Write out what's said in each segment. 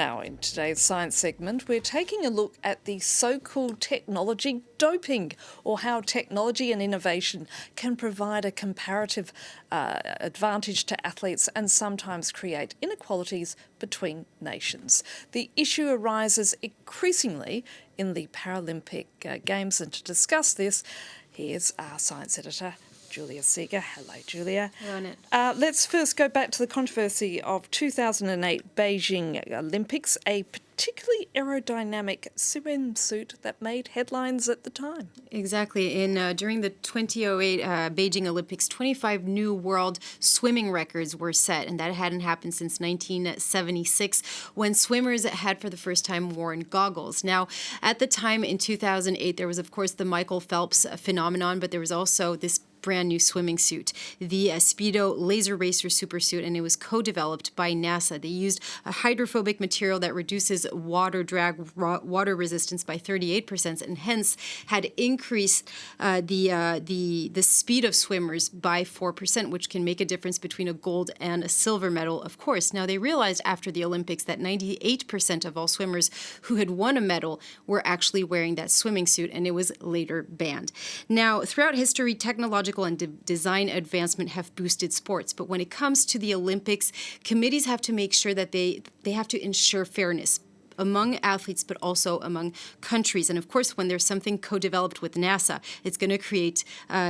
Now, in today's science segment, we're taking a look at the so-called technology doping, or how technology and innovation can provide a comparative advantage to athletes and sometimes create inequalities between nations. The issue arises increasingly in the Paralympic Games, and to discuss this, here's our science editor, Julia Seeger. Hello, Julia. Hello, Annette. Let's first go back to the controversy of 2008 Beijing Olympics, a particularly aerodynamic swimsuit that made headlines at the time. Exactly. During the 2008 Beijing Olympics, 25 new world swimming records were set, and that hadn't happened since 1976, when swimmers had for the first time worn goggles. Now, at the time in 2008, there was, of course, the Michael Phelps phenomenon, but there was also this brand new swimming suit, the Speedo Laser Racer Supersuit, and it was co-developed by NASA. They used a hydrophobic material that reduces water drag, water resistance by 38%, and hence had increased the speed of swimmers by 4%, which can make a difference between a gold and a silver medal, of course. Now, they realized after the Olympics that 98% of all swimmers who had won a medal were actually wearing that swimming suit, and it was later banned. Now, throughout history, technological and design advancement have boosted sports, but when it comes to the Olympics, committees have to make sure that they have to ensure fairness among athletes, but also among countries. And of course, when there's something co-developed with NASA, it's going to create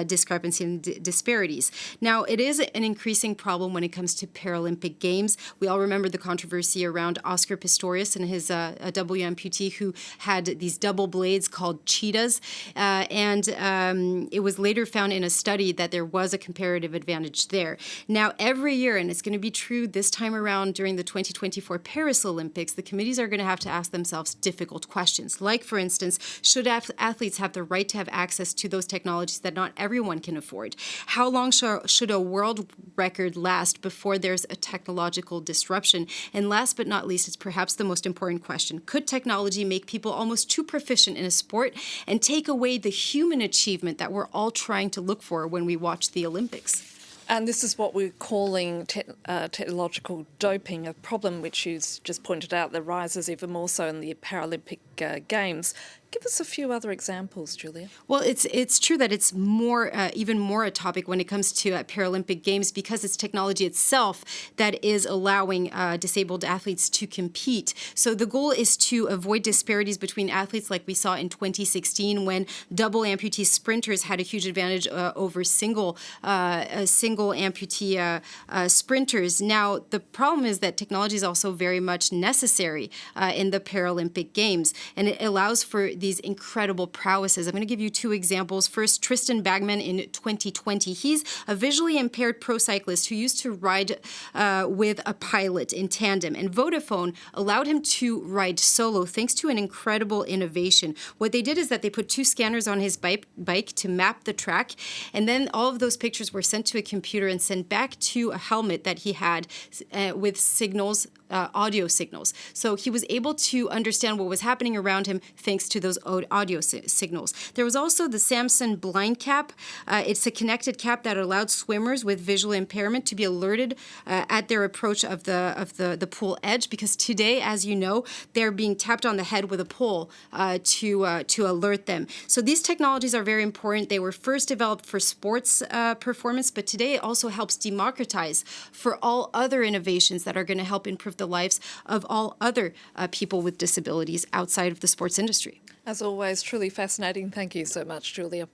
discrepancy and disparities. Now, it is an increasing problem when it comes to Paralympic Games. We all remember the controversy around Oscar Pistorius and his W amputee who had these double blades called cheetahs. It was later found in a study that there was a comparative advantage there. Now, every year, and it's going to be true this time around during the 2024 Paris Olympics, the committees are going to have to ask themselves difficult questions. Like, for instance, should athletes have the right to have access to those technologies that not everyone can afford? How long should a world record last before there's a technological disruption? And last but not least, it's perhaps the most important question. Could technology make people almost too proficient in a sport and take away the human achievement that we're all trying to look for when we watch the Olympics? And this is what we're calling technological doping, a problem which you just pointed out that rises even more so in the Paralympic Games. Give us a few other examples, Julia. Well, it's true that it's more, even more a topic when it comes to Paralympic Games, because it's technology itself that is allowing disabled athletes to compete. So the goal is to avoid disparities between athletes, like we saw in 2016 when double amputee sprinters had a huge advantage over single amputee sprinters. Now, the problem is that technology is also very much necessary in the Paralympic Games, and it allows for these incredible prowesses. I'm going to give you two examples. First, Tristan Bagman in 2020. He's a visually impaired pro cyclist who used to ride with a pilot in tandem, and Vodafone allowed him to ride solo thanks to an incredible innovation. What they did is that they put two scanners on his bike to map the track, and then all of those pictures were sent to a computer and sent back to a helmet that he had with signals, audio signals. So he was able to understand what was happening around him thanks to those audio signals. There was also the Samson Blind Cap. It's a connected cap that allowed swimmers with visual impairment to be alerted at their approach of the pool edge, because today, as you know, they're being tapped on the head with a pole to alert them. So these technologies are very important. They were first developed for sports performance, but today it also helps democratize for all other innovations that are going to help improve the lives of all other people with disabilities outside of the sports industry. As always, truly fascinating. Thank you so much, Julia.